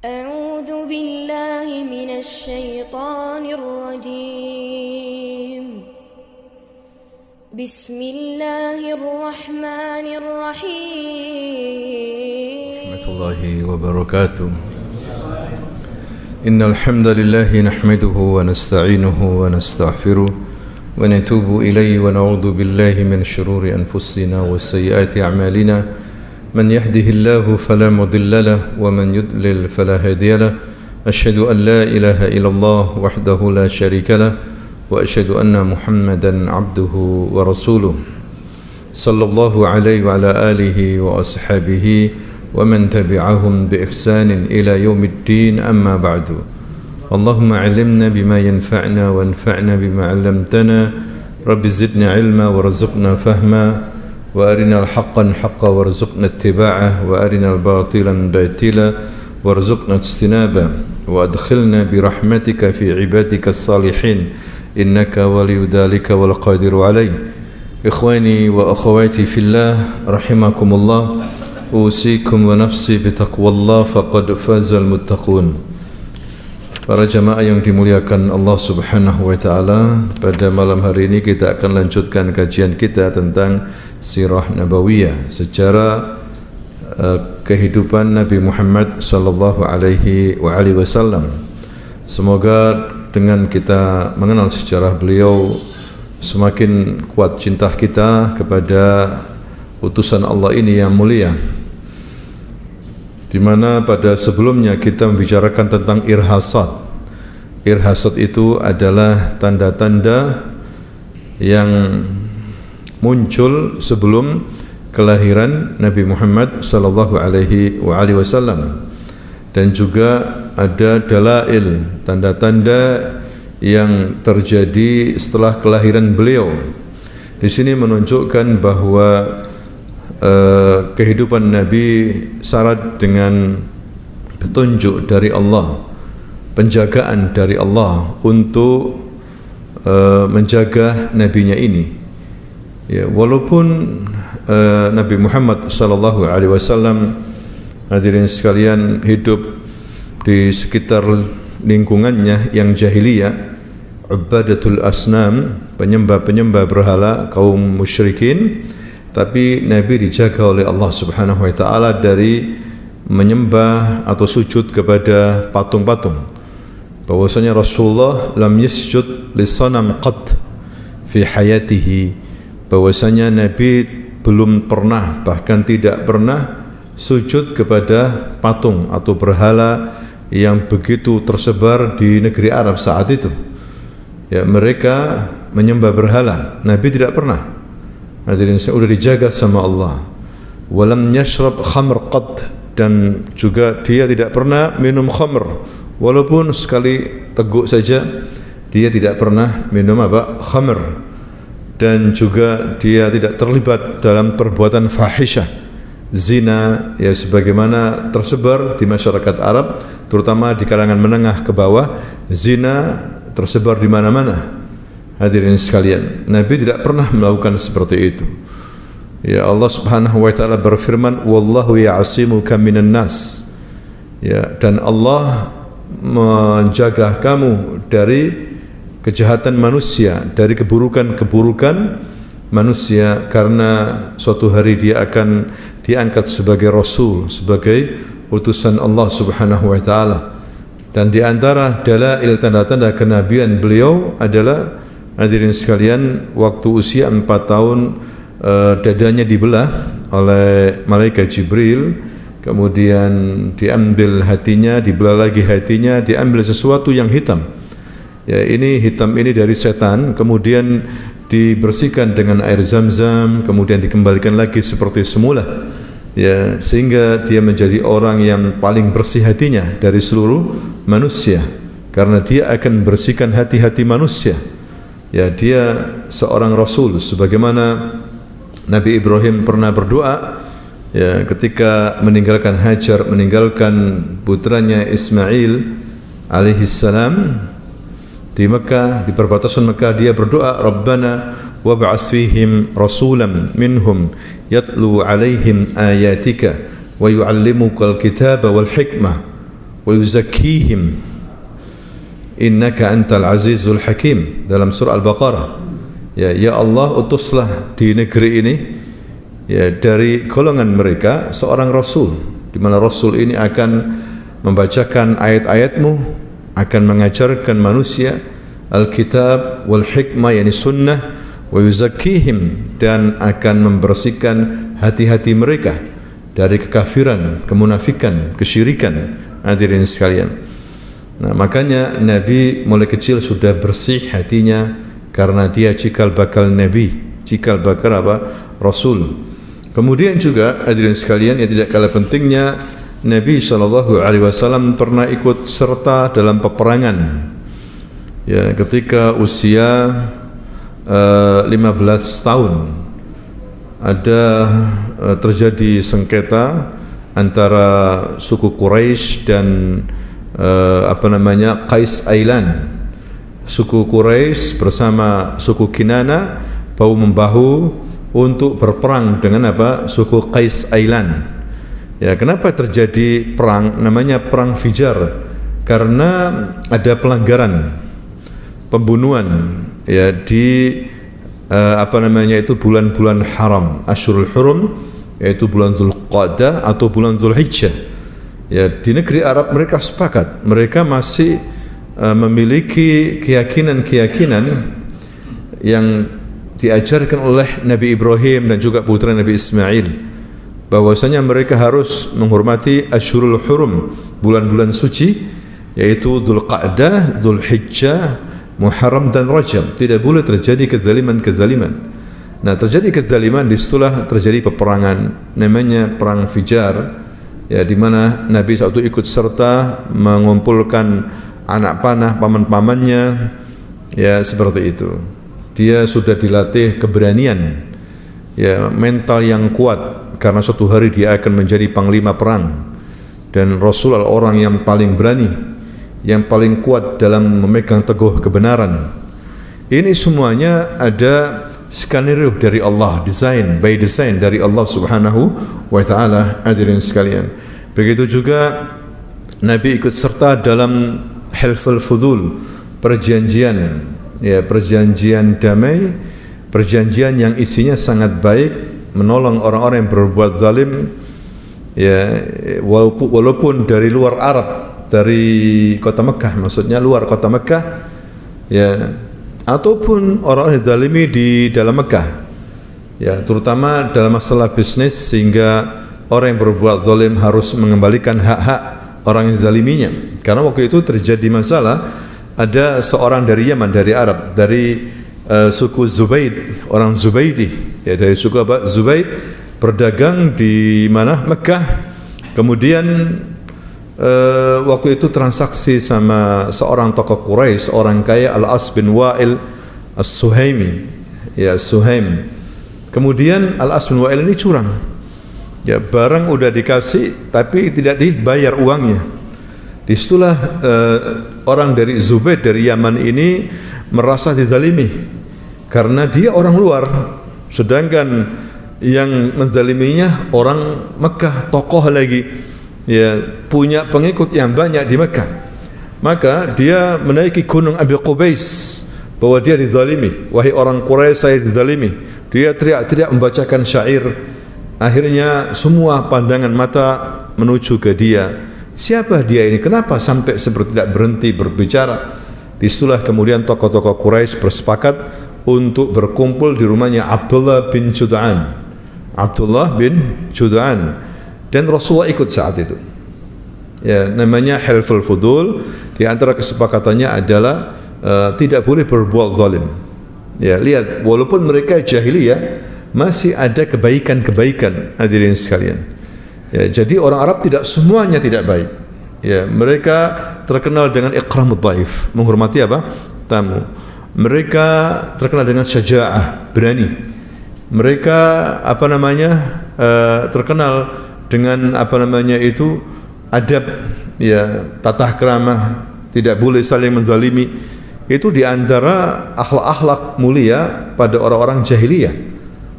أعوذ بالله من الشيطان الرجيم بسم الله الرحمن الرحيم ورحمة الله وبركاته إن الحمد لله نحمده ونستعينه ونستغفره ونتوب إليه ونعوذ بالله من شرور أنفسنا وسيئات أعمالنا من يهده الله فلا مضل له ومن يضلل فلا هادي له أشهد أن لا إله إلا الله وحده لا شريك له وأشهد أن محمدا عبده ورسوله صلى الله عليه وعلى آله وأصحابه ومن تبعهم بإحسان إلى يوم الدين أما بعد اللهم علمنا بما ينفعنا وانفعنا بما علمتنا رب زدنا علما ورزقنا فهما وأرنا الحق حقا وارزقنا اتباعه وأرنا الباطلا باطلا وارزقنا اجتنابه وأدخلنا برحمتك في عبادك الصالحين إنك ولي ذلك والقادر عليه إخواني وأخواتي في الله رحمكم الله أوصيكم ونفسي بتقوى الله فقد فاز المتقون. Para jamaah yang dimuliakan Allah Subhanahu wa taala, pada malam hari ini kita akan lanjutkan kajian kita tentang sirah nabawiyah, sejarah kehidupan Nabi Muhammad sallallahu alaihi wasallam. Semoga dengan kita mengenal sejarah beliau semakin kuat cinta kita kepada utusan Allah ini yang mulia, di mana pada sebelumnya kita membicarakan tentang irhasat. Irhasat itu adalah tanda-tanda yang muncul sebelum kelahiran Nabi Muhammad sallallahu alaihi wasallam, dan juga ada dalail, tanda-tanda yang terjadi setelah kelahiran beliau. Di sini menunjukkan bahwa kehidupan Nabi syarat dengan petunjuk dari Allah, penjagaan dari Allah untuk menjaga nabinya ini. Ya, walaupun Nabi Muhammad sallallahu alaihi wasallam, hadirin sekalian, hidup di sekitar lingkungannya yang jahiliyah, ubadatul asnam, penyembah-penyembah berhala, kaum musyrikin, tapi Nabi dijaga oleh Allah Subhanahu wa taala dari menyembah atau sujud kepada patung-patung. Bahwasanya Rasulullah lam yasjud li sanam qat fi hayatihi, bahwasanya Nabi belum pernah, bahkan tidak pernah sujud kepada patung atau berhala yang begitu tersebar di negeri Arab saat itu. Ya, mereka menyembah berhala. Nabi tidak pernah. Hadirin, sudah dijaga sama Allah. Walam yashrab khamr qat, dan juga dia tidak pernah minum khamr, walaupun sekali teguk saja dia tidak pernah minum khamr, dan juga dia tidak terlibat dalam perbuatan fahisyah, zina, ya, sebagaimana tersebar di masyarakat Arab, terutama di kalangan menengah ke bawah. Zina tersebar di mana-mana. Hadirin sekalian, Nabi tidak pernah melakukan seperti itu. Ya, Allah Subhanahu wa taala berfirman, wallahu ya'asimuka minan nas. Ya, dan Allah menjaga kamu dari kejahatan manusia, dari keburukan-keburukan manusia, karena suatu hari dia akan diangkat sebagai rasul, sebagai utusan Allah Subhanahu wa taala. Dan di antara dalail tanda-tanda kenabian beliau adalah, hadirin sekalian, waktu usia 4 tahun dadanya dibelah oleh malaikat Jibril, kemudian diambil hatinya, dibelah lagi hatinya, diambil sesuatu yang hitam. Ya, ini hitam ini dari setan, kemudian dibersihkan dengan air Zam-Zam, kemudian dikembalikan lagi seperti semula. Ya, sehingga dia menjadi orang yang paling bersih hatinya dari seluruh manusia, karena dia akan bersihkan hati-hati manusia. Ya, dia seorang rasul, sebagaimana Nabi Ibrahim pernah berdoa, ya, ketika meninggalkan Hajar, meninggalkan putranya Ismail alaihissalam di Mekah, di perbatasan Mekah, dia berdoa, Rabbana wab'ats fihim rasulan minhum yatlu alaihim ayatika wa yu'allimukal kitaba wal hikmah wa yuzakkihim innaka antal azizul hakim dalam surah Al-Baqarah. Ya Allah, utuslah di negeri ini ya dari golongan mereka seorang rasul, di mana rasul ini akan membacakan ayat-ayatmu, akan mengajarkan manusia Alkitab wal hikmah, yakni sunnah, wa yuzakkihim, dan akan membersihkan hati-hati mereka dari kekafiran, kemunafikan, kesyirikan. Hadirin sekalian, nah makanya Nabi mulai kecil sudah bersih hatinya, karena dia cikal bakal Nabi, cikal bakal Rasul. Kemudian juga hadirin sekalian, yang tidak kalah pentingnya, Nabi SAW pernah ikut serta dalam peperangan. Ya, ketika usia 15 tahun ada terjadi sengketa antara suku Quraisy dan Qais Ailan. Suku Quraisy bersama suku Kinana bahu-membahu untuk berperang dengan suku Qais Ailan. Ya, kenapa terjadi perang? Namanya perang Fijar, karena ada pelanggaran, pembunuhan ya di bulan-bulan haram, Asyurul Hurum, yaitu bulan Dzulqa'dah atau bulan Dzulhijjah. Ya, di negeri Arab mereka sepakat, mereka masih memiliki keyakinan-keyakinan yang diajarkan oleh Nabi Ibrahim dan juga putra Nabi Ismail, bahwasanya mereka harus menghormati Asyurul Hurum, bulan-bulan suci, yaitu Dzulqa'dah, Dzulhijjah, Muharram dan Rajab. Tidak boleh terjadi kezaliman-kezaliman. Nah, terjadi kezaliman, disitulah terjadi peperangan, namanya perang Fijar, ya, di mana Nabi SAW ikut serta mengumpulkan anak panah paman-pamannya, ya, seperti itu. Dia sudah dilatih keberanian, ya, mental yang kuat, karena suatu hari dia akan menjadi panglima perang, dan Rasul adalah orang yang paling berani, yang paling kuat dalam memegang teguh kebenaran. Ini semuanya ada skenario dari Allah, by design dari Allah Subhanahu wa taala. Hadirin sekalian, begitu juga Nabi ikut serta dalam Hilful Fudul, perjanjian, ya, perjanjian damai, perjanjian yang isinya sangat baik, menolong orang-orang yang berbuat zalim, ya, walaupun dari luar Arab, dari kota Mekah, maksudnya luar kota Mekah, ya, ataupun orang-orang yang zalimi di dalam Mekah, ya, terutama dalam masalah bisnis, sehingga orang yang berbuat zalim harus mengembalikan hak-hak orang yang zaliminya. Karena waktu itu terjadi masalah, ada seorang dari Yaman, dari Arab, dari suku Zubaid, orang Zubaidi, ya, dari suku Zubaid, berdagang di mana? Mekah. Kemudian waktu itu transaksi sama seorang tokoh Quraisy, orang kaya, Al-As bin Wa'il As-Suhaimi, ya, Suhaim. Kemudian Al-As bin Wa'il ini curang, ya, barang udah dikasih tapi tidak dibayar uangnya. Disitulah orang dari Zubaid, dari Yaman ini merasa dizalimi, karena dia orang luar, sedangkan yang menzaliminya orang Mekah, tokoh lagi, ya, punya pengikut yang banyak di Mekah. Maka dia menaiki gunung Abi Qubais bahwa dia dizalimi. Wahai orang Quraisy, saya dizalimi. Dia teriak-teriak membacakan syair. Akhirnya semua pandangan mata menuju ke dia. Siapa dia ini? Kenapa sampai seperti tidak berhenti berbicara? Disitulah kemudian tokoh-tokoh Quraisy bersepakat untuk berkumpul di rumahnya Abdullah bin Jud'an. Abdullah bin Jud'an, dan Rasulullah ikut saat itu. Ya, namanya Hilful Fudul. Di antara kesepakatannya adalah tidak boleh berbuat zalim. Ya, lihat, walaupun mereka jahiliyah, masih ada kebaikan-kebaikan, hadirin sekalian. Ya, jadi orang Arab tidak semuanya tidak baik. Ya, mereka terkenal dengan ikramud dhaif, menghormati tamu. Mereka terkenal dengan syaja'ah, berani. Mereka terkenal dengan adab, ya, tata krama, tidak boleh saling menzalimi. Itu di antara akhlak-akhlak mulia pada orang-orang jahiliyah.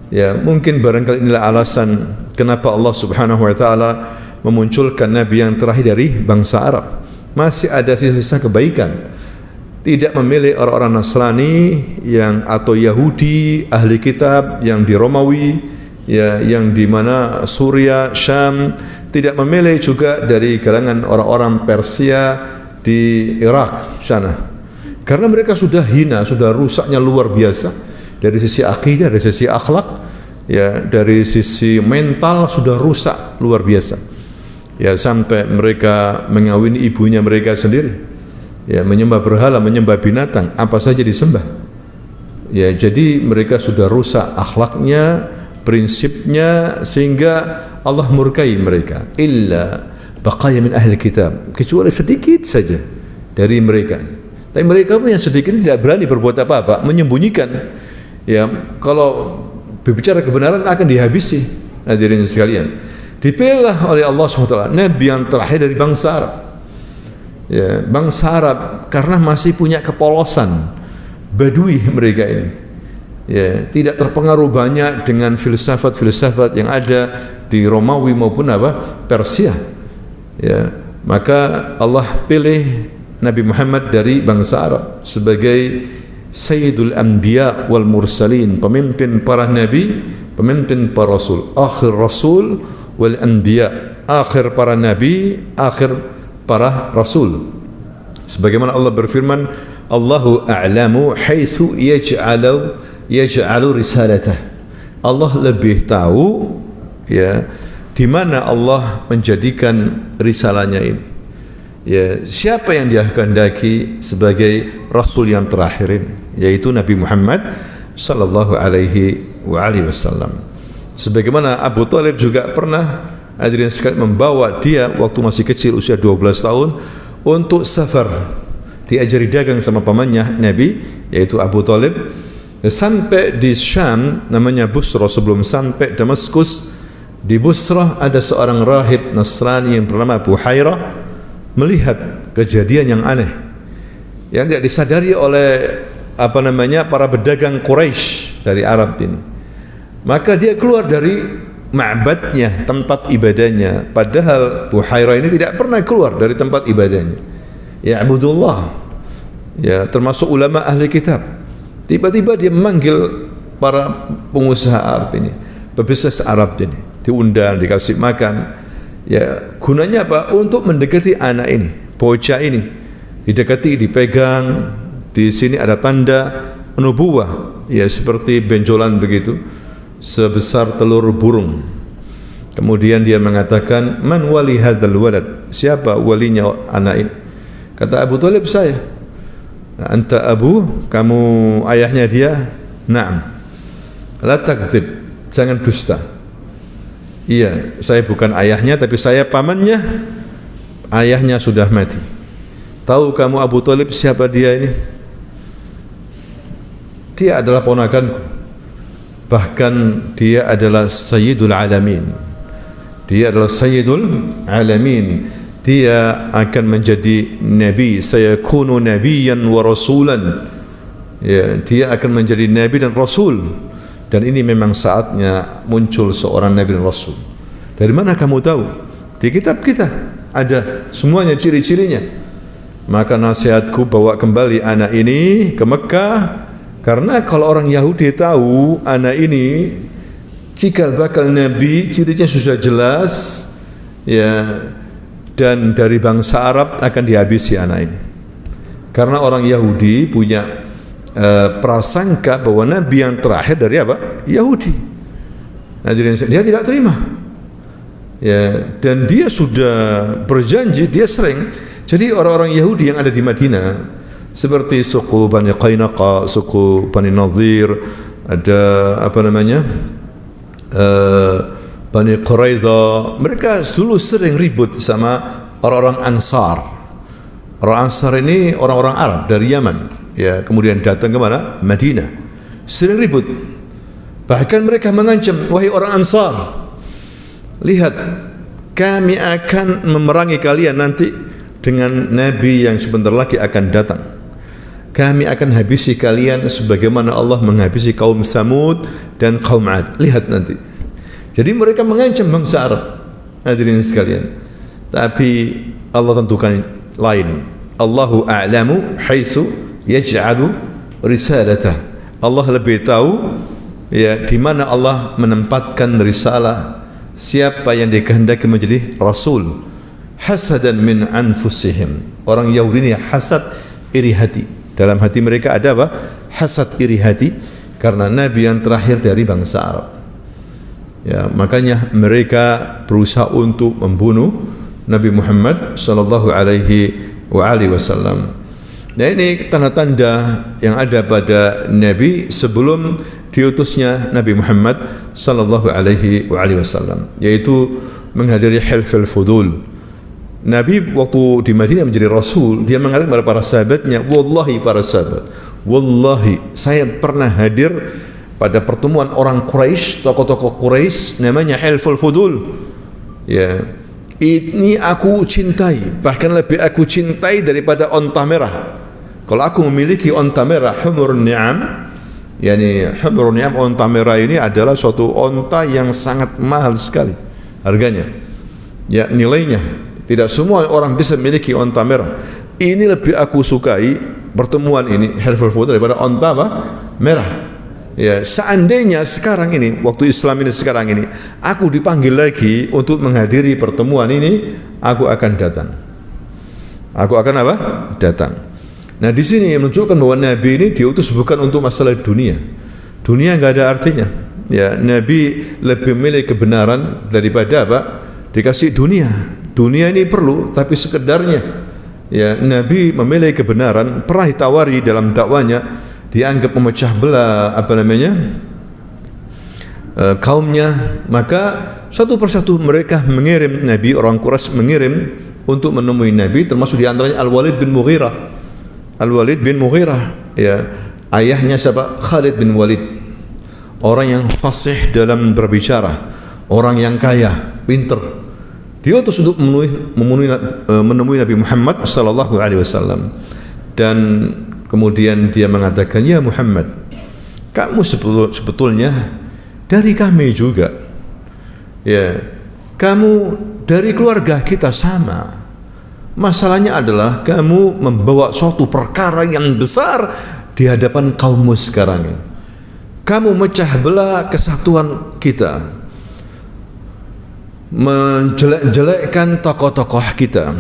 Ya, mungkin barangkali inilah alasan kenapa Allah Subhanahu wa taala memunculkan nabi yang terakhir dari bangsa Arab. Masih ada sisa-sisa kebaikan. Tidak memilih orang-orang Nasrani yang atau Yahudi ahli kitab yang di Romawi, ya, yang di mana Suria, Syam, tidak memilih juga dari kalangan orang-orang Persia di Irak sana. Karena mereka sudah hina, sudah rusaknya luar biasa dari sisi akidah, dari sisi akhlak, ya, dari sisi mental sudah rusak luar biasa. Ya, sampai mereka mengawini ibunya mereka sendiri. Ya, menyembah berhala, menyembah binatang, apa saja disembah. Ya, jadi mereka sudah rusak akhlaknya, prinsipnya, sehingga Allah murkai mereka. Illa baqaya min ahli kitab, kecuali sedikit saja dari mereka. Tapi mereka pun yang sedikit ini tidak berani berbuat apa-apa, menyembunyikan. Ya, kalau berbicara kebenaran akan dihabisi. Hadirin sekalian, dipilih oleh Allah SWT nabi yang terakhir dari bangsa Arab. Ya, bangsa Arab karena masih punya kepolosan, Badui mereka ini. Ya, tidak terpengaruh banyak dengan filsafat-filsafat yang ada di Romawi maupun Persia. Ya, maka Allah pilih Nabi Muhammad dari bangsa Arab sebagai Sayyidul Anbiya wal Mursalin, pemimpin para nabi, pemimpin para rasul, akhir rasul wal anbiya, akhir para nabi, akhir para rasul. Sebagaimana Allah berfirman, Allahu a'lamu haitsu yaj'alu risalatah. Allah lebih tahu, ya, di mana Allah menjadikan risalahnya ini. Ya, siapa yang Dia kehendaki sebagai rasul yang terakhir ini, yaitu Nabi Muhammad sallallahu alaihi wasallam. Sebagaimana Abu Thalib juga pernah, hadirin sekalian, membawa dia waktu masih kecil usia 12 tahun untuk safar, diajari dagang sama pamannya Nabi, yaitu Abu Thalib, sampai di Syam namanya Busra. Sebelum sampai Damaskus, di Busra ada seorang rahib Nasrani yang bernama Buhairah melihat kejadian yang aneh yang tidak disadari oleh para pedagang Quraisy dari Arab ini. Maka dia keluar dari ma'badnya, tempat ibadahnya, padahal Buhairah ini tidak pernah keluar dari tempat ibadahnya. Ya Abdullah, ya, termasuk ulama ahli kitab. Tiba-tiba dia memanggil para pengusaha Arab ini, pebisnis Arab ini, diundang, dikasih makan. Ya, gunanya apa? Untuk mendekati anak ini, bocah ini, didekati, dipegang. Di sini ada tanda nubuwah, ya, seperti benjolan begitu, sebesar telur burung. Kemudian dia mengatakan, man wali hadzal walad, siapa walinya anak ini? Kata Abu Thalib, saya. Anta abu, kamu ayahnya dia? Naam. La takdzib, jangan dusta. Iya, saya bukan ayahnya, tapi saya pamannya. Ayahnya sudah mati. Tahu kamu Abu Thalib siapa dia ini? Dia adalah ponakanku. Bahkan dia adalah Sayyidul Alamin. Dia adalah Sayyidul Alamin. Dia akan menjadi nabi. Sayakunu nabiyyan wa rasulan. Ya, dia akan menjadi nabi dan rasul. Dan ini memang saatnya muncul seorang nabi dan rasul. Dari mana kamu tahu? Di kitab kita ada semuanya ciri-cirinya. Maka nasihatku, bawa kembali anak ini ke Mekah. Karena kalau orang Yahudi tahu anak ini cikal bakal nabi, cirinya sudah jelas, ya, dan dari bangsa Arab akan dihabisi anak ini. Karena orang Yahudi punya prasangka bahwa nabi yang terakhir dari Yahudi. Dia tidak terima. Ya, dan dia sudah berjanji, dia sering. Jadi orang-orang Yahudi yang ada di Madinah, seperti suku Bani Qainaqa, suku Bani Nadhir, ada Bani Quraidah, mereka dulu sering ribut sama orang-orang Ansar. Orang Ansar ini orang-orang Arab dari Yaman. Ya, kemudian datang ke mana? Madinah. Sering ribut. Bahkan mereka mengancam, wahai orang Ansar, lihat, kami akan memerangi kalian nanti dengan nabi yang sebentar lagi akan datang. Kami akan habisi kalian sebagaimana Allah menghabisi kaum Samud dan kaum Ad. Lihat nanti. Jadi mereka mengancam bangsa Arab. hadirin sekalian. Tapi Allah tentukan lain. Allahu a'lamu haitsu yaj'alu risalatah. Allah lebih tahu ya di mana Allah menempatkan risalah siapa yang dikehendaki menjadi rasul. Hasadan min anfusihim. Orang Yahudi ini hasad, iri hati. Dalam hati mereka ada apa? Hasad, iri hati karena nabi yang terakhir dari bangsa Arab. Ya, makanya mereka berusaha untuk membunuh Nabi Muhammad sallallahu alaihi wasallam. Nah, ini tanda-tanda yang ada pada Nabi sebelum diutusnya Nabi Muhammad sallallahu alaihi wasallam, yaitu menghadiri Hilful Fudul. Nabi waktu di Madinah menjadi rasul, dia mengatakan kepada para sahabatnya, wallahi para sahabat, wallahi saya pernah hadir pada pertemuan orang Quraisy, tokoh-tokoh Quraisy namanya Hilful Fudul. Ya, ini aku cintai, bahkan lebih aku cintai daripada onta merah. Kalau aku memiliki onta merah, humurun ni'am, yakni humurun ni'am, onta merah ini adalah suatu onta yang sangat mahal sekali harganya. Ya, nilainya tidak semua orang bisa memiliki onta merah. Ini lebih aku sukai pertemuan ini Hilful Fudul daripada onta apa? Merah. Ya, seandainya sekarang ini, waktu Islam ini sekarang ini, aku dipanggil lagi untuk menghadiri pertemuan ini, aku akan datang. Aku akan apa? Datang. Nah, di sini menunjukkan bahwa Nabi ini diutus bukan untuk masalah dunia. Dunia enggak ada artinya. Ya, Nabi lebih memilih kebenaran daripada apa? Dikasih dunia. Dunia ini perlu, tapi sekedarnya. Ya, Nabi memilih kebenaran, pernah ditawari dalam dakwanya, dianggap memecah belah kaumnya, maka satu persatu mereka mengirim Nabi, orang Quraisy mengirim untuk menemui Nabi, termasuk di antaranya Al-Walid bin Mughirah. Al-Walid bin Mughirah, ya, ayahnya siapa? Khalid bin Walid, orang yang fasih dalam berbicara, orang yang kaya, pinter. Dia utus untuk menemui Nabi Muhammad sallallahu alaihi wasallam, dan kemudian dia mengatakan, ya Muhammad, kamu sebetulnya dari kami juga. Ya, kamu dari keluarga kita sama. Masalahnya adalah kamu membawa suatu perkara yang besar di hadapan kaummu sekarang ini. Kamu mecah belah kesatuan kita, menjelek-jelekkan tokoh-tokoh kita,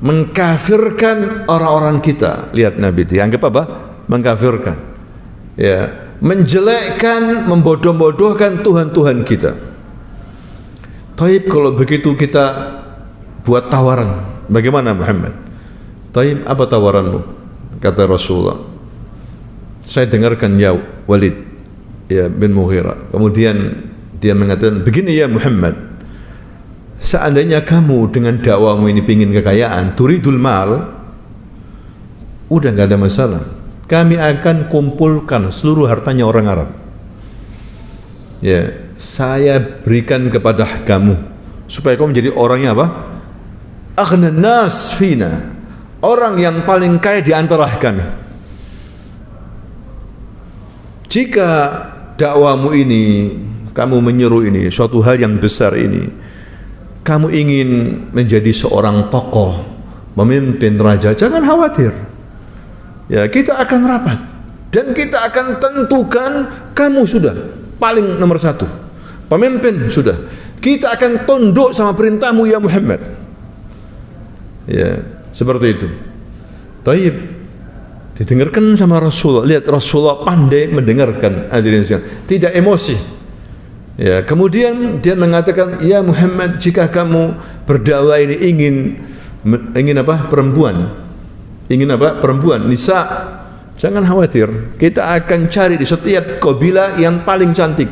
mengkafirkan orang-orang kita. Lihat Nabi dianggap apa? Mengkafirkan. Ya, menjelekkan, membodoh-bodohkan Tuhan-Tuhan kita. Taib, kalau begitu kita buat tawaran. Bagaimana Muhammad? Taib, apa tawaranmu? Kata Rasulullah, saya dengarkan ya Walid, ya bin Mughirah. Kemudian dia mengatakan, begini ya Muhammad, seandainya kamu dengan dakwamu ini pingin kekayaan, turidul mal, udah nggak ada masalah. Kami akan kumpulkan seluruh hartanya orang Arab. Ya, saya berikan kepada kamu supaya kamu menjadi orangnya apa? Aghnan nas fina, orang yang paling kaya di antara kami. Jika dakwamu ini, kamu menyeru ini, suatu hal yang besar ini, kamu ingin menjadi seorang tokoh, memimpin raja, jangan khawatir. Ya, kita akan rapat dan kita akan tentukan kamu sudah paling nomor satu, pemimpin sudah. Kita akan tunduk sama perintahmu ya Muhammad. Ya, seperti itu. Taib, didengarkan sama Rasulullah. Lihat Rasulullah pandai mendengarkan, hadirin sekalian, tidak emosi. Ya, kemudian dia mengatakan, ya Muhammad, jika kamu berdakwah ini ingin apa? Perempuan. Ingin apa? Perempuan, nisa. Jangan khawatir. Kita akan cari di setiap kabilah yang paling cantik.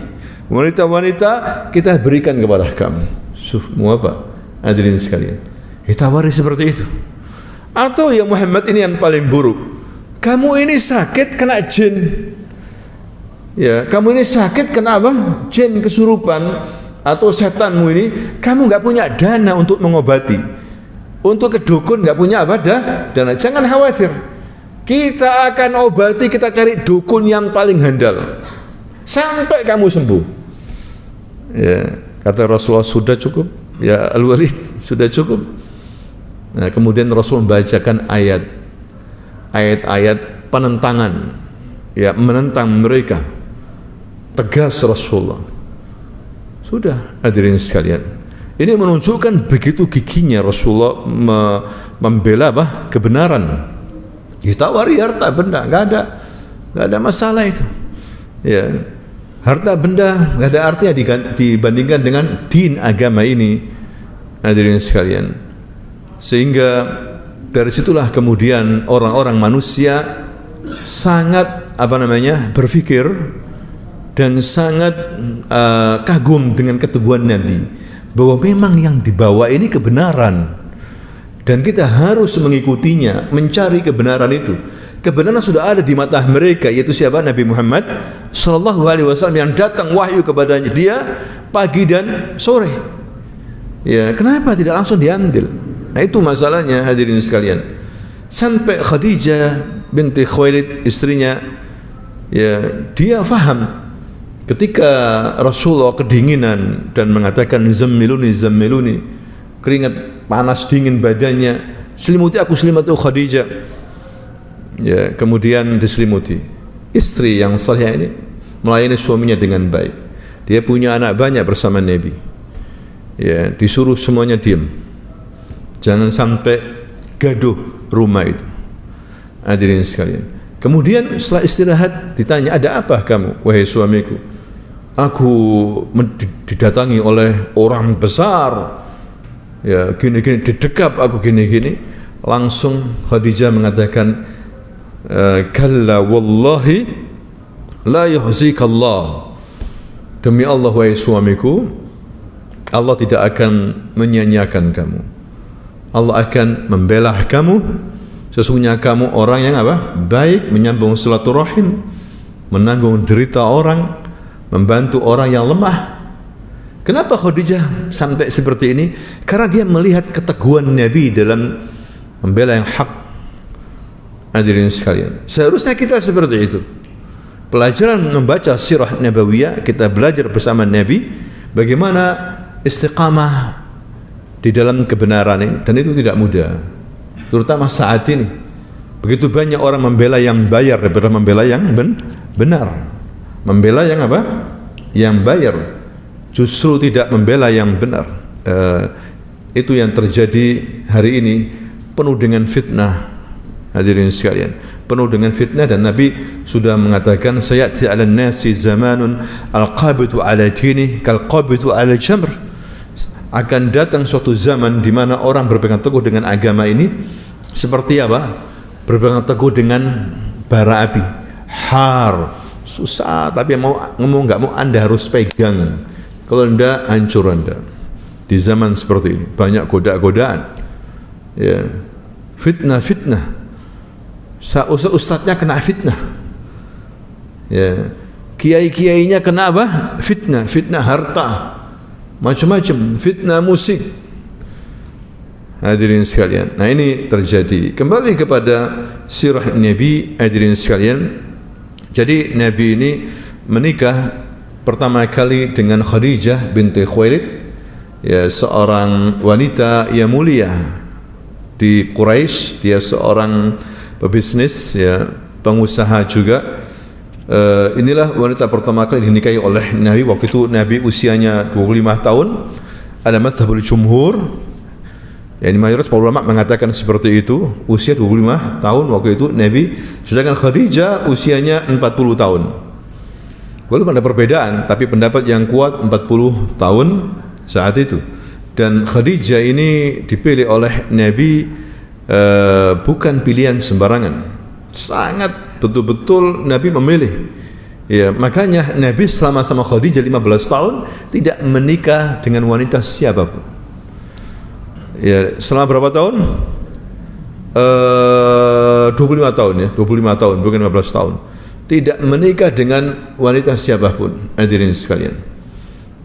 Wanita-wanita kita berikan kepada kamu. Semua apa? Hadirin sekalian. Ditawari seperti itu. Atau ya Muhammad, ini yang paling buruk. Kamu ini sakit kena jin. Ya, kamu ini sakit kena apa? Jin, kesurupan atau setanmu ini, kamu nggak punya dana untuk mengobati. Untuk ke dukun nggak punya apa? Dana. Jangan khawatir. Kita akan obati, kita cari dukun yang paling handal sampai kamu sembuh. Ya, kata Rasulullah, sudah cukup. ya Al-Walid, sudah cukup. Nah, kemudian Rasul membacakan ayat-ayat penentangan, ya, menentang mereka. Tegas Rasulullah. Sudah, hadirin sekalian. Ini menunjukkan begitu giginya Rasulullah membela kebenaran. Ditawari harta benda, nggak ada masalah itu. Ya, harta benda nggak ada artinya dibandingkan dengan din agama ini, hadirin sekalian. Sehingga dari situlah kemudian orang-orang manusia sangat berpikir dan sangat kagum dengan keteguhan Nabi, bahwa memang yang dibawa ini kebenaran dan kita harus mengikutinya, mencari kebenaran itu. Kebenaran sudah ada di mata mereka, yaitu siapa? Nabi Muhammad sallallahu alaihi wasallam, yang datang wahyu kepadanya dia pagi dan sore. Ya, kenapa tidak langsung diambil? Nah, itu masalahnya, hadirin sekalian. Sampai Khadijah binti Khuwailid, istrinya, ya, dia faham ketika Rasulullah kedinginan dan mengatakan zammiluni, keringat panas dingin badannya, selimuti aku, selimut Khadijah. Ya, kemudian diselimuti. Istri yang salihah ini melayani suaminya dengan baik. Dia punya anak banyak bersama Nabi. Ya, disuruh semuanya diam. Jangan sampai gaduh rumah itu. Hadirin sekalian. Kemudian setelah istirahat ditanya, ada apa kamu, wahai suamiku? Aku didatangi oleh orang besar. Ya, gini-gini, didekap aku gini-gini. Langsung Khadijah mengatakan, kalla wallahi la yuhzikallah. Demi Allah wahai suamiku, Allah tidak akan menyia-nyiakan kamu. Allah akan membela kamu. Sesungguhnya kamu orang yang baik, menyambung silaturahim, menanggung derita orang, membantu orang yang lemah. Kenapa Khadijah sampai seperti ini? Karena dia melihat keteguhan Nabi dalam membela yang hak. Hadirin sekalian, seharusnya kita seperti itu. Pelajaran membaca sirah nabawiyah, kita belajar bersama Nabi bagaimana istiqamah di dalam kebenaran ini, dan itu tidak mudah, terutama saat ini. Begitu banyak orang membela yang bayar daripada membela yang benar. Membela yang yang bayar, justru tidak membela yang benar. Itu yang terjadi hari ini, penuh dengan fitnah. Hadirin sekalian, penuh dengan fitnah, dan Nabi sudah mengatakan, sayati 'alan nasi zamanun al-qabitu 'ala dini kal-qabitu 'ala jamr. Akan datang suatu zaman di mana orang berpegang teguh dengan agama ini seperti berpegang teguh dengan bara api. Har, susah, tapi nggak mau Anda harus pegang. Kalau Anda hancur Anda. Di zaman seperti ini banyak godaan, ya, fitnah. Ustadznya kena fitnah, ya, kiai-kiainya kena fitnah harta, macam-macam, fitnah musik. Hadirin sekalian, nah ini terjadi. Kembali kepada sirah Nabi, hadirin sekalian. Jadi Nabi ini menikah pertama kali dengan Khadijah binti Khuwailid, ya, seorang wanita yang mulia di Quraisy. Dia seorang pebisnis, ya, pengusaha juga. Inilah wanita pertama kali dinikahi oleh Nabi. Waktu itu Nabi usianya 25 tahun. Ada mazhabul jumhur, yani mayoritas para ulama mengatakan seperti itu, usia 25 tahun waktu itu Nabi. Sedangkan Khadijah usianya 40 tahun. Walaupun ada perbedaan, tapi pendapat yang kuat 40 tahun saat itu. Dan Khadijah ini dipilih oleh Nabi bukan pilihan sembarangan. Sangat betul-betul Nabi memilih. Ya, makanya Nabi selama sama Khadijah 15 tahun tidak menikah dengan wanita siapapun. Ya, selama berapa tahun? 25 tahun, ya, 25 tahun, bukan 15 tahun. Tidak menikah dengan wanita siapapun, hadirin sekalian.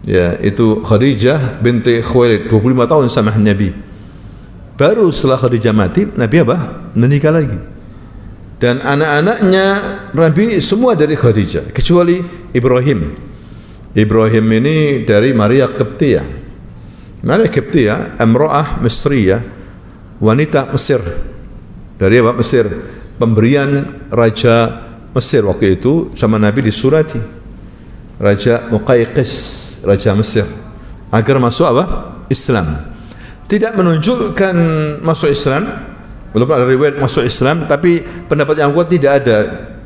Ya, itu Khadijah binti Khuwailid, 25 tahun sama Nabi. Baru setelah Khadijah mati, Nabi menikah lagi. Dan anak-anaknya Nabi semua dari Khadijah, kecuali Ibrahim. Ibrahim ini dari Maria Qibtiyah. Maria Qibtiyah, imra'ah Misriyah, wanita Mesir. Dari apa? Mesir. Pemberian Raja Mesir waktu itu sama Nabi disurati. Raja Muqayqis, Raja Mesir, agar masuk apa? Islam. Tidak menunjukkan masuk Islam, walaupun ada riwayat masuk Islam, tapi pendapat yang kuat tidak ada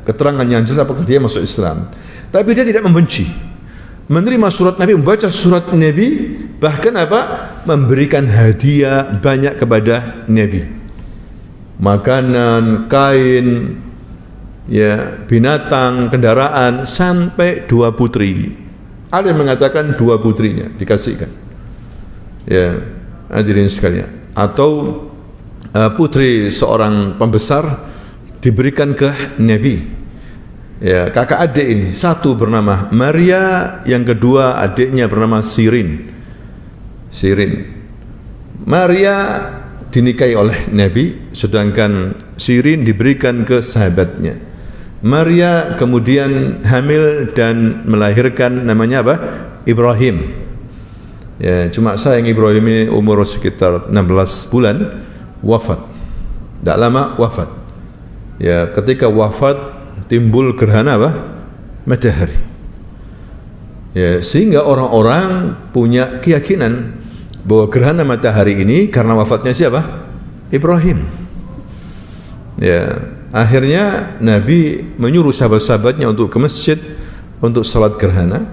keterangan yang jelas apakah dia masuk Islam. Tapi dia tidak membenci, menerima surat Nabi, membaca surat Nabi, bahkan apa? Memberikan hadiah banyak kepada Nabi, makanan, kain, ya, binatang, kendaraan, sampai 2 putri. Ada yang mengatakan 2 putrinya dikasihkan, ya, hadirin sekalian. Atau putri seorang pembesar diberikan ke Nabi, ya, kakak adik ini, satu bernama Maria, yang kedua adiknya bernama Sirin. Maria dinikahi oleh Nabi, sedangkan Sirin diberikan ke sahabatnya. Maria kemudian hamil dan melahirkan, namanya apa? Ibrahim. Ya, cuma sayang Ibrahim ini umur sekitar 16 bulan wafat. Tak lama wafat. Ya, ketika wafat timbul gerhana apa? Matahari. Ya, sehingga orang-orang punya keyakinan bahwa gerhana matahari ini karena wafatnya siapa? Ibrahim. Ya, akhirnya Nabi menyuruh sahabat-sahabatnya untuk ke masjid untuk salat gerhana.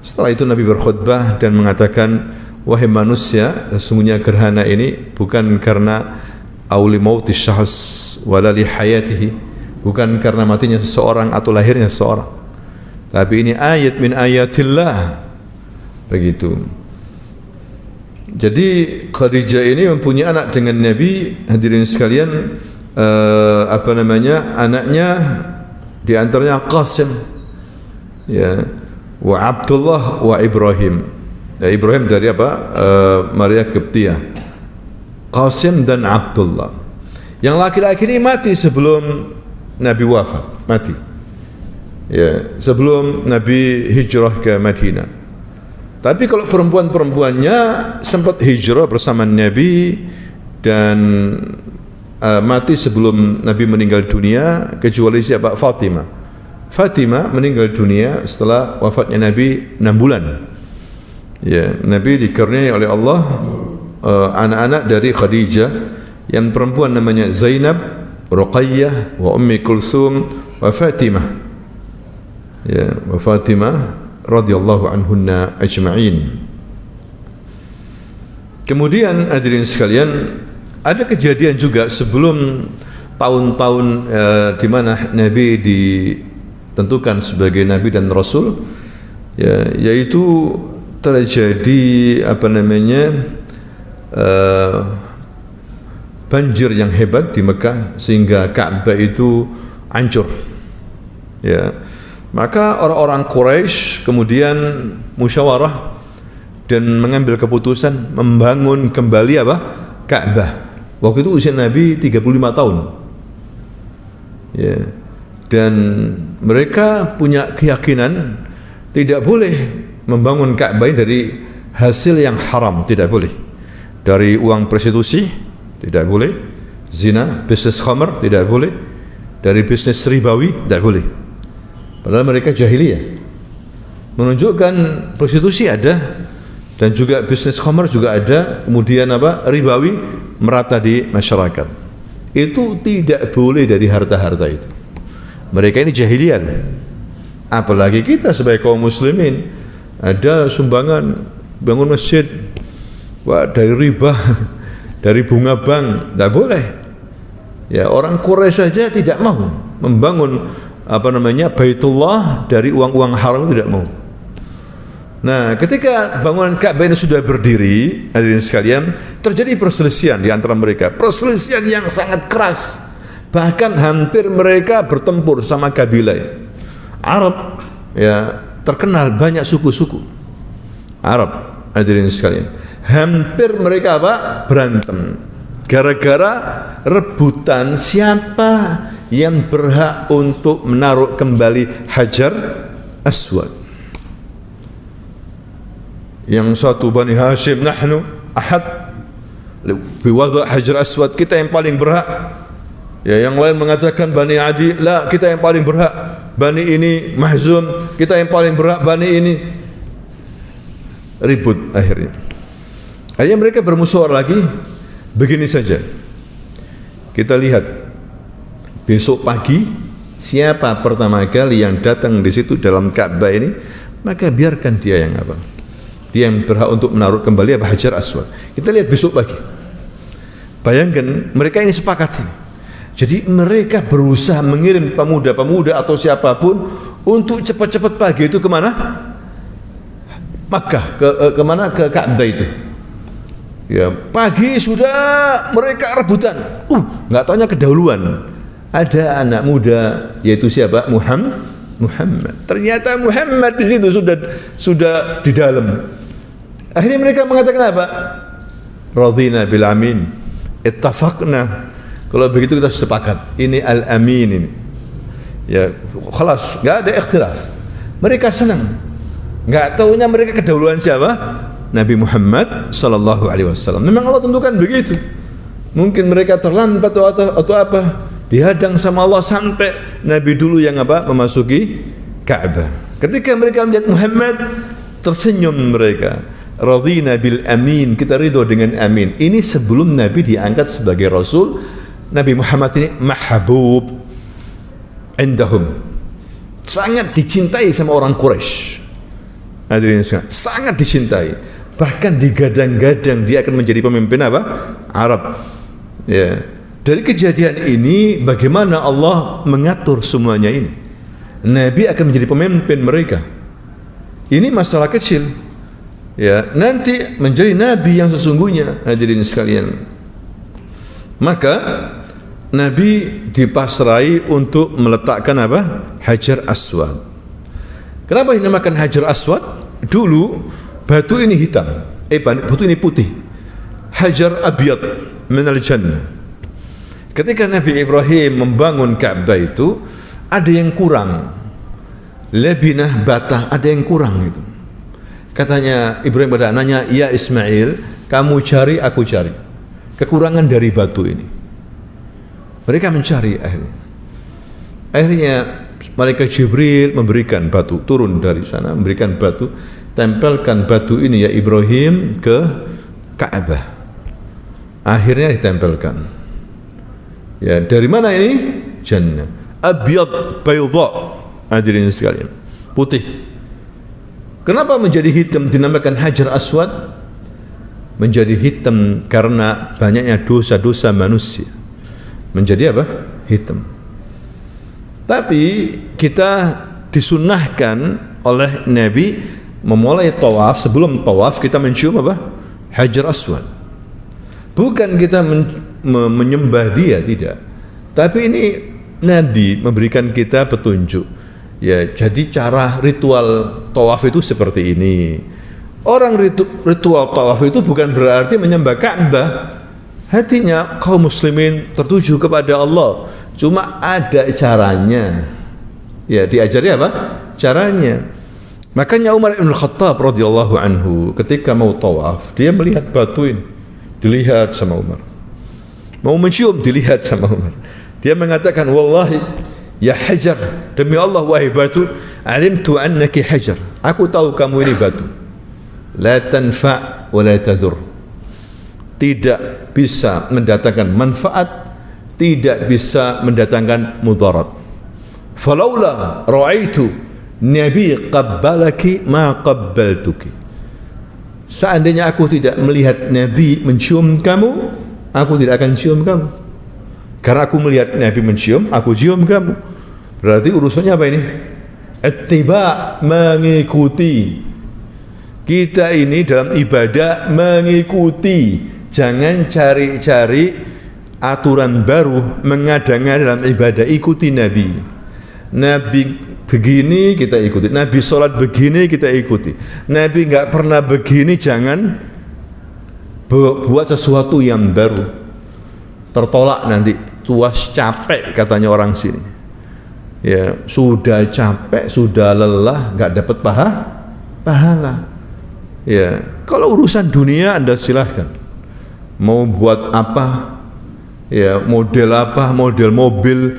Setelah itu Nabi berkhutbah dan mengatakan, wahai manusia, sesungguhnya gerhana ini bukan karena auli mautis syahs wala li hayatihi, bukan karena matinya seseorang atau lahirnya seseorang, tapi ini ayat min ayatillah. Begitu. Jadi Khadijah ini mempunyai anak dengan Nabi, hadirin sekalian. Anaknya di antaranya Qasim, ya, wa Abdullah wa Ibrahim. Ya, Ibrahim dari apa? Maria Qibtiyah. Qasim dan Abdullah. Yang laki-laki ini mati sebelum Nabi wafat, mati. Ya, sebelum Nabi hijrah ke Madinah. Tapi kalau perempuan-perempuannya sempat hijrah bersama Nabi dan mati sebelum Nabi meninggal dunia, kecuali siapa? Fatimah. Fatimah meninggal dunia setelah wafatnya Nabi 6 bulan. Ya, Nabi dikaruniai oleh Allah anak-anak dari Khadijah, yang perempuan namanya Zainab, Ruqayyah, wa Ummi Kulsum, wa Fatimah. Ya, wa Fatimah radhiyallahu anhunna ajma'in. Kemudian hadirin sekalian, ada kejadian juga sebelum tahun-tahun di mana Nabi ditentukan sebagai Nabi dan Rasul, ya, yaitu terjadi banjir yang hebat di Mekah sehingga Ka'bah itu hancur. Ya, maka orang-orang Quraisy kemudian musyawarah dan mengambil keputusan membangun kembali apa? Ka'bah. Waktu itu usia Nabi 35 tahun. Ya. Dan mereka punya keyakinan tidak boleh membangun Ka'bah dari hasil yang haram, tidak boleh. Dari uang prostitusi tidak boleh, zina, bisnis khamr tidak boleh, dari bisnis ribawi tidak boleh. Padahal mereka jahiliyah. Menunjukkan prostitusi ada dan juga bisnis khamr juga ada, kemudian apa? Ribawi merata di masyarakat. Itu tidak boleh dari harta-harta itu. Mereka ini jahiliyah. Apalagi kita sebagai kaum muslimin, ada sumbangan bangun masjid, wah, dari riba, dari bunga bank, tidak boleh. Ya, orang Quraisy saja tidak mau membangun Baitullah dari uang-uang haram, tidak mau. Nah, ketika bangunan Ka'bah ini sudah berdiri, hadirin sekalian, terjadi perselisihan di antara mereka, perselisihan yang sangat keras. Bahkan hampir mereka bertempur sama kabilah Arab. Ya, terkenal banyak suku-suku Arab, hadirin sekalian. Hampir mereka berantem gara-gara rebutan siapa yang berhak untuk menaruh kembali Hajar Aswad. Yang satu Bani Hashim nahnu, ahad biwadha hajar aswad, kita yang paling berhak. Ya, yang lain mengatakan Bani Adi, la, kita yang paling berhak. Bani ini Mahzum, kita yang paling berhak. Bani ini ribut akhirnya. Akhirnya mereka bermusyawarah lagi. Begini saja, kita lihat besok pagi siapa pertama kali yang datang di situ dalam Ka'bah ini, maka biarkan dia yang apa? Dia yang berhak untuk menaruh kembali apa? Hajar Aswad. Kita lihat besok pagi. Bayangkan mereka ini sepakat ini. Jadi mereka berusaha mengirim pemuda-pemuda atau siapapun untuk cepat-cepat pagi itu kemana? Makkah, kemana? Ke Ka'bah itu. Ya, pagi sudah mereka rebutan. Nggak taunya kedahuluan. Ada anak muda, yaitu siapa? Muhammad. Ternyata Muhammad di situ sudah di dalam. Akhirnya mereka mengatakan apa? Radhina bil amin, ittafaqna. Kalau begitu kita sepakat. Ini al-amin ini. Ya, khalas, enggak ada ikhtilaf. Mereka senang. Enggak taunya mereka kedahuluan siapa? Nabi Muhammad sallallahu alaihi wasallam. Memang Allah tentukan begitu. Mungkin mereka terlambat atau apa? Dihadang sama Allah sampai Nabi dulu yang apa? Memasuki Ka'bah. Ketika mereka melihat Muhammad, tersenyum mereka. Radhina bil amin, kita ridho dengan amin. Ini sebelum Nabi diangkat sebagai Rasul. Nabi Muhammad ini mahbub indahum, sangat dicintai sama orang Quraisy. Hadirin sekalian, sangat dicintai. Bahkan digadang-gadang dia akan menjadi pemimpin apa? Arab. Ya. Dari kejadian ini bagaimana Allah mengatur semuanya ini. Nabi akan menjadi pemimpin mereka. Ini masalah kecil. Ya, nanti menjadi nabi yang sesungguhnya, hadirin sekalian. Maka Nabi dipasrai untuk meletakkan apa? Hajar Aswad. Kenapa dinamakan Hajar Aswad? Dulu batu ini hitam, batu ini putih. Hajar Abyad minal jannah. Ketika Nabi Ibrahim membangun Ka'bah itu, ada yang kurang. Lebinah bata, ada yang kurang itu. Katanya Ibrahim pada anaknya, ya Ismail, kamu cari, aku cari. Kekurangan dari batu ini. Mereka mencari akhirnya malaikat Jibril memberikan batu, turun dari sana memberikan batu, tempelkan batu ini ya Ibrahim ke Ka'bah. Akhirnya ditempelkan. Ya, dari mana ini? Jannah. Abyad bayda. Hadirin sekalian, putih. Kenapa menjadi hitam dinamakan Hajar Aswad? Menjadi hitam karena banyaknya dosa-dosa manusia. Menjadi apa? Hitam. Tapi kita disunnahkan oleh Nabi memulai tawaf, sebelum tawaf kita mencium apa? Hajar Aswad. Bukan kita menyembah dia, tidak. Tapi ini Nabi memberikan kita petunjuk. Ya, jadi cara ritual tawaf itu seperti ini. Orang ritual tawaf itu bukan berarti menyembah Ka'bah. Hatinya kaum muslimin tertuju kepada Allah. Cuma ada caranya. Ya, diajari apa? Caranya. Makanya Umar bin Khattab radhiyallahu anhu ketika mau tawaf, dia melihat batu ini. Dilihat sama Umar. Mau mencium, dilihat sama Umar. Dia mengatakan, wallahi ya hajar, demi Allah wahai batu, alimtu annaki hajar, aku tahu kamu ini batu, la tanfa' wa la tadur, tidak bisa mendatangkan manfaat, tidak bisa mendatangkan mudarat. Falaula ra'aitu nabi qabbalaki ma qabbaltuki, seandainya aku tidak melihat Nabi mencium kamu, aku tidak akan cium kamu. Karena aku melihat Nabi mencium, aku cium kamu. Berarti urusannya apa ini? Ittiba, mengikuti. Kita ini dalam ibadah mengikuti. Jangan cari-cari aturan baru, mengada-ngada dalam ibadah. Ikuti Nabi. Nabi begini kita ikuti. Nabi sholat begini kita ikuti. Nabi nggak pernah begini, jangan buat sesuatu yang baru. Tertolak nanti. Tuas capek katanya orang sini. Ya, sudah capek, sudah lelah, nggak dapat pahala. Ya, Kalau urusan dunia Anda silahkan, mau buat apa, ya model apa, model mobil,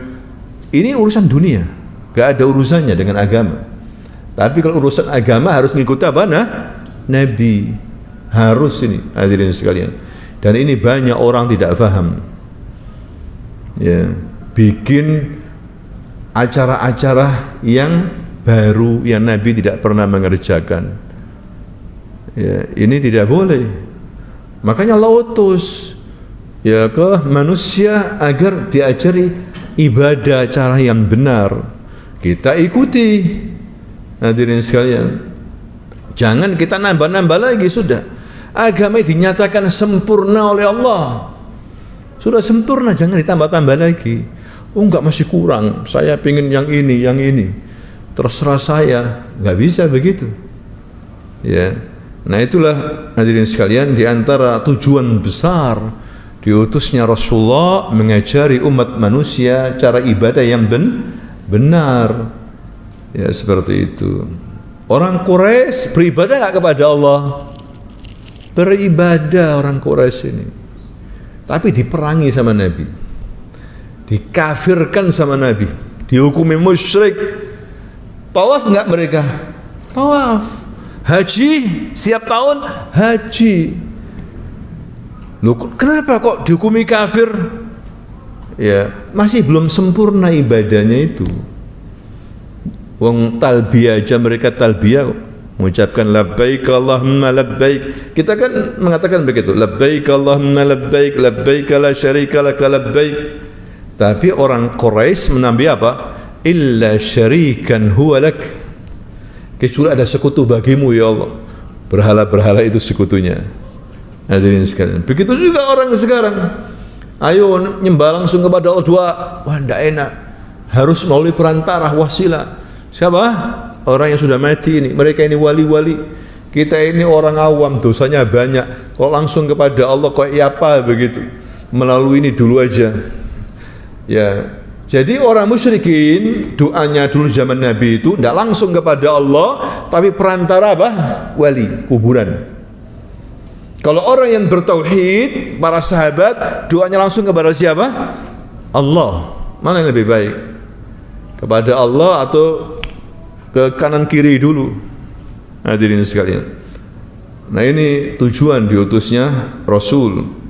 ini urusan dunia, gak ada urusannya dengan agama. Tapi kalau urusan agama harus ngikut apa? Nabi, harus ini, hadirin sekalian. Dan ini banyak orang tidak paham, ya, bikin acara-acara yang baru yang Nabi tidak pernah mengerjakan. Ya, ini tidak boleh. Makanya Allah utus ya ke manusia agar diajari ibadah cara yang benar. Kita ikuti, hadirin sekalian. Jangan kita nambah-nambah lagi, sudah. Agama dinyatakan sempurna oleh Allah. Sudah sempurna, jangan ditambah-tambah lagi. Oh enggak, masih kurang, saya pengen yang ini, yang ini. Terserah saya, enggak bisa begitu. Ya. Nah itulah hadirin sekalian, di antara tujuan besar diutusnya Rasulullah mengajari umat manusia cara ibadah yang benar. Ya seperti itu. Orang Quraisy beribadah enggak kepada Allah? Beribadah orang Quraisy ini. Tapi diperangi sama Nabi. Dikafirkan sama Nabi, dihukumi musyrik. Tawaf enggak mereka? Tawaf. Haji setiap tahun haji. Loh, kenapa kok dihukumi kafir? Ya, masih belum sempurna ibadahnya itu. Wong talbiyah aja mereka talbiyah mengucapkan labbaik Allahumma labbaik. Kita kan mengatakan begitu, labbaik Allahumma labbaik, labbaik la syarika lak labbaik. Tapi orang Quraisy menambah apa? Illa syarikan huwa lak. Kecuali ada sekutu bagimu ya Allah. Berhala-berhala itu sekutunya. Hadirin sekalian. Begitu juga orang sekarang. Ayo nyembah langsung kepada Allah dua. Wah, enggak enak. Harus melalui perantara wasilah. Siapa? Orang yang sudah mati ini. Mereka ini wali-wali. Kita ini orang awam, dosanya banyak. Kalau langsung kepada Allah kayak apa begitu? Melalui ini dulu aja. Ya. Jadi orang musyrikin doanya dulu zaman Nabi itu tidak langsung kepada Allah, tapi perantara apa? Wali, kuburan. Kalau orang yang bertauhid, para sahabat doanya langsung kepada siapa? Allah. Mana yang lebih baik? Kepada Allah atau ke kanan kiri dulu? Hadirin sekalian. Nah ini tujuan diutusnya Rasul.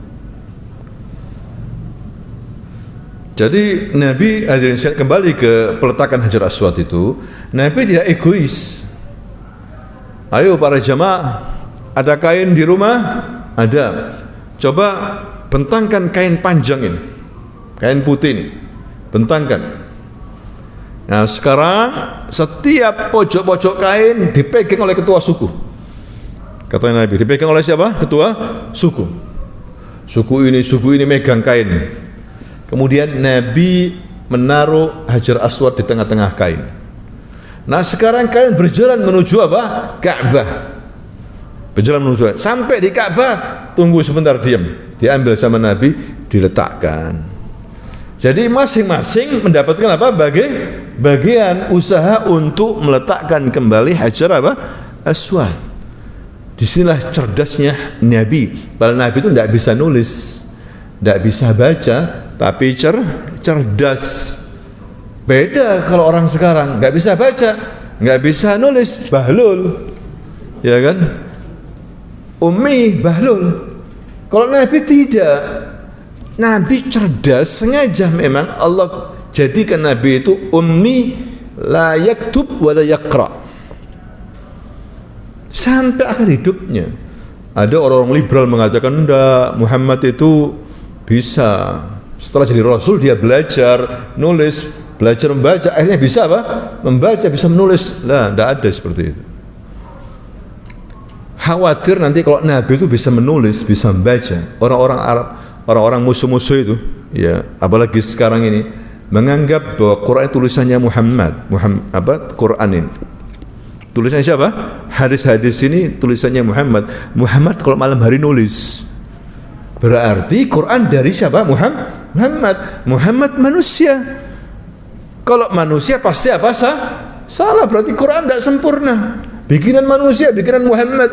Jadi Nabi, hadirin sekalian, kembali ke peletakan Hajar Aswad itu, Nabi tidak egois. Ayo para jamaah, ada kain di rumah? Ada. Coba bentangkan kain panjang ini, kain putih ini, bentangkan. Nah sekarang setiap pojok-pojok kain dipegang oleh ketua suku. Kata Nabi, dipegang oleh siapa? Ketua suku. Suku ini megang kain. Kemudian Nabi menaruh Hajar Aswad di tengah-tengah kain. Nah sekarang kalian berjalan menuju apa? Ka'bah. Berjalan menuju sampai di Ka'bah, tunggu sebentar, diam. Diambil sama Nabi, diletakkan. Jadi masing-masing mendapatkan apa? Bagian usaha untuk meletakkan kembali Hajar apa? Aswad. Disinilah cerdasnya Nabi. Padahal Nabi itu tidak bisa nulis, tidak bisa baca, tapi cerdas. Beda kalau orang sekarang nggak bisa baca, nggak bisa nulis, bahlul, ya kan? Ummi, bahlul. Kalau Nabi tidak, Nabi cerdas, sengaja memang Allah jadikan Nabi itu ummi, la yaktub wa la yaqra. Sampai akhir hidupnya. Ada orang-orang liberal mengatakan enggak, Muhammad itu bisa. Setelah jadi Rasul dia belajar nulis, belajar membaca, akhirnya bisa apa? Membaca, bisa menulis. Lah, tidak ada seperti itu. Khawatir nanti kalau Nabi itu bisa menulis, bisa membaca. Orang-orang Arab, orang-orang musuh-musuh itu, ya, apalagi sekarang ini menganggap bahwa Quran tulisannya Muhammad, Quran ini tulisannya siapa? Hadis-hadis ini tulisannya Muhammad. Muhammad kalau malam hari nulis, berarti Quran dari siapa? Muhammad manusia. Kalau manusia pasti apa? Salah. Berarti Quran tidak sempurna. Bikinan manusia, bikinan Muhammad.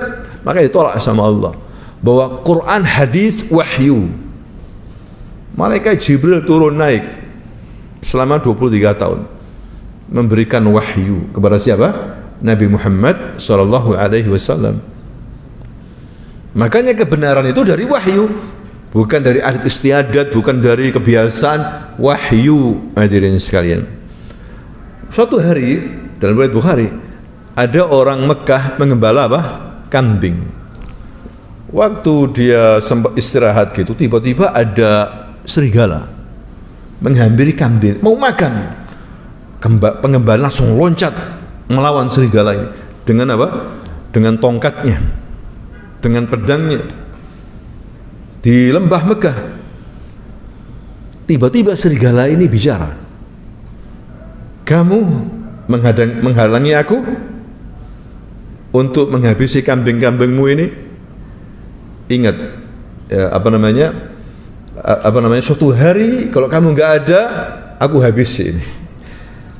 maka ditolak sama Allah. Bahwa Quran, hadis, wahyu. Malaikat Jibril turun naik selama 23 tahun memberikan wahyu kepada siapa? Nabi Muhammad sallallahu alaihi wasallam. Makanya kebenaran itu dari wahyu, bukan dari adat istiadat, bukan dari kebiasaan, wahyu. Hadirin sekalian, suatu hari dalam riwayat Bukhari ada orang Mekah mengembala apa? Kambing. Waktu dia sempat istirahat gitu, tiba-tiba ada serigala menghampiri kambing, mau makan. Pengembala langsung loncat melawan serigala ini dengan apa? Dengan tongkatnya, dengan pedangnya. Di lembah Mekah tiba-tiba serigala ini bicara, kamu menghalangi aku untuk menghabisi kambing-kambingmu ini. Ingat suatu hari kalau kamu nggak ada, aku habisi ini.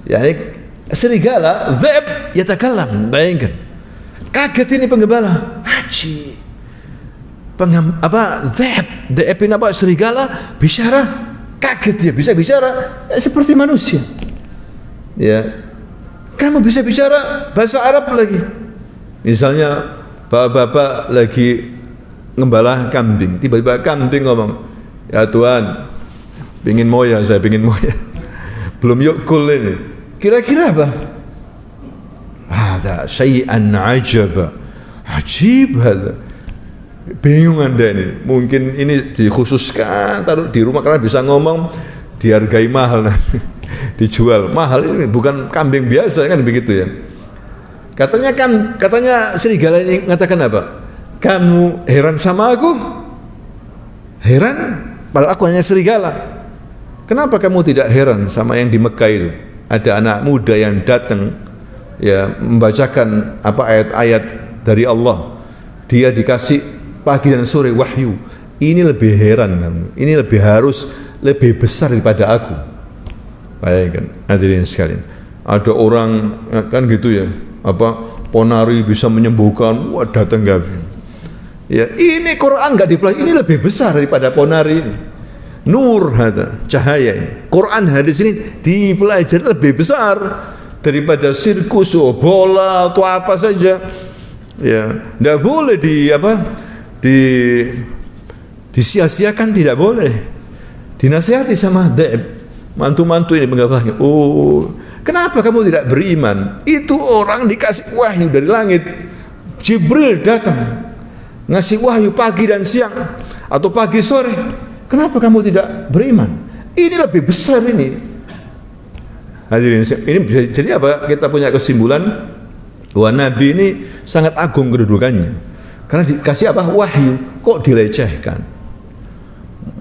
Yani serigala zaib yatakallam, bayangkan. Kaget ini penggembala. Haji. Zaib ini apa? Serigala bicara. Kaget dia bisa bicara seperti manusia. Ya. Kamu bisa bicara bahasa Arab lagi. Misalnya bapak-bapak lagi ngembala kambing, tiba-tiba kambing ngomong, ya Tuhan, pingin moya, saya pingin moya. Belum yukul ini. Kira-kira apa? Ada syai'an ajaba. Ajib ada. Bingung Anda ini. Mungkin ini dikhususkan taruh di rumah karena bisa ngomong, dihargai mahal nanti. Dijual mahal. Ini bukan kambing biasa kan begitu ya. Katanya serigala ini mengatakan apa? Kamu heran sama aku? Heran? Padahal aku hanya serigala. Kenapa kamu tidak heran sama yang di Mekah itu? Ada anak muda yang datang ya membacakan apa ayat-ayat dari Allah. Dia dikasih pagi dan sore wahyu. Ini lebih heran kamu. Ini lebih besar daripada aku. Bayangkan hadirin sekalian. Ada orang kan gitu ya, ponari bisa menyembuhkan, wah datang gak. Ya, ini Quran enggak dipelajari, ini lebih besar daripada ponari ini. Nur hada, cahaya ini. Quran hadis ini dipelajari lebih besar daripada sirkus, bola atau apa saja. Ya, enggak boleh disia-siakan, tidak boleh. Dinasihati sama mantu-mantu ini mengatakan, "Oh, kenapa kamu tidak beriman? Itu orang dikasih wahyu dari langit. Jibril datang ngasih wahyu pagi dan siang atau pagi sore. Kenapa kamu tidak beriman? Ini lebih besar ini." Hadirin, ini bisa jadi apa? Kita punya kesimpulan bahwa Nabi ini sangat agung kedudukannya. Karena dikasih apa? Wahyu. Kok dilecehkan?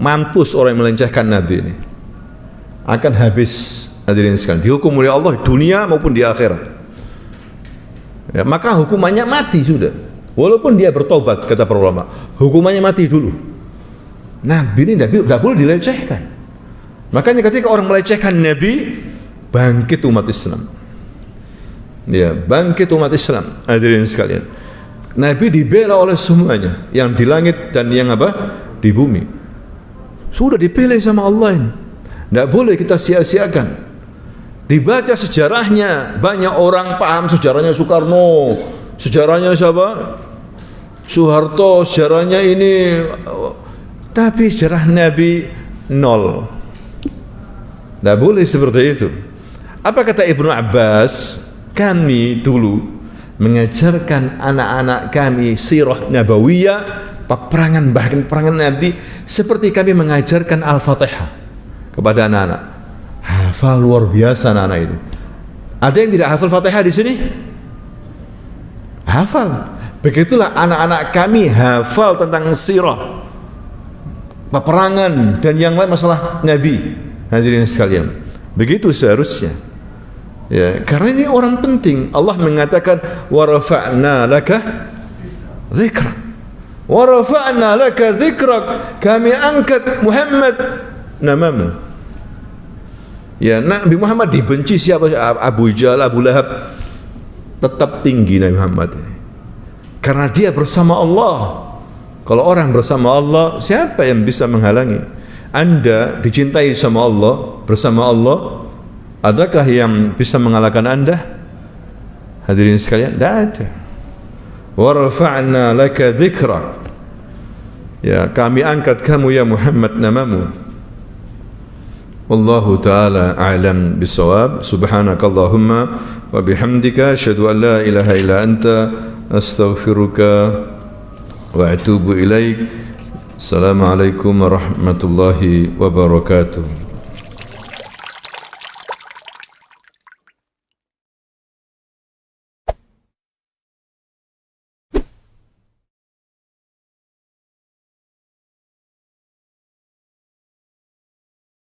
Mampus orang yang melecehkan Nabi ini. Akan habis, hadirin sekalian, dihukum oleh Allah dunia maupun di akhirat. Ya, maka hukumannya mati sudah. Walaupun dia bertobat, kata para ulama, hukumannya mati dulu. Nabi ini tidak boleh dilecehkan. Makanya ketika orang melecehkan Nabi, bangkit umat Islam. Ya, bangkit umat Islam. Hadirin sekalian, Nabi dibela oleh semuanya, yang di langit dan yang di bumi. Sudah dipilih sama Allah ini. Tidak boleh kita sia-siakan. Dibaca sejarahnya, banyak orang paham sejarahnya Soekarno, sejarahnya siapa? Soeharto, sejarahnya ini, tapi sejarah Nabi nol. Tidak boleh seperti itu. Apa kata Ibnu Abbas? Kami dulu mengajarkan anak-anak kami sirah nabawiyah, peperangan, bahkan perangan Nabi, seperti kami mengajarkan Al-Fatihah kepada anak-anak. Hafal luar biasa anak-anak itu. Ada yang tidak hafal Fatihah di sini? Hafal. Begitulah anak-anak kami hafal tentang sirah, peperangan dan yang lain masalah Nabi. Hadirin sekalian, begitu seharusnya. Ya, karena ini orang penting. Allah mengatakan wa rafa'na laka dzikrak. Wa rafa'na laka dzikrak. Kami angkat Muhammad namamu. Ya, Nabi Muhammad dibenci siapa? Abu Jahal, Abu Lahab. Tetap tinggi Nabi Muhammad ini. Karena dia bersama Allah. Kalau orang bersama Allah, siapa yang bisa menghalangi? Anda dicintai sama Allah, bersama Allah, adakah yang bisa mengalahkan Anda? Hadirin sekalian, tidak ada. Wa rafa'na laka dzikrak. Ya, kami angkat kamu ya Muhammad namamu. Wallahu ta'ala a'lam bisawab. Subhanakallahumma wa bihamdika asyhadu an la ilaha illa anta astaghfiruka wa atubu ilaik. Assalamualaikum warahmatullahi wabarakatuh.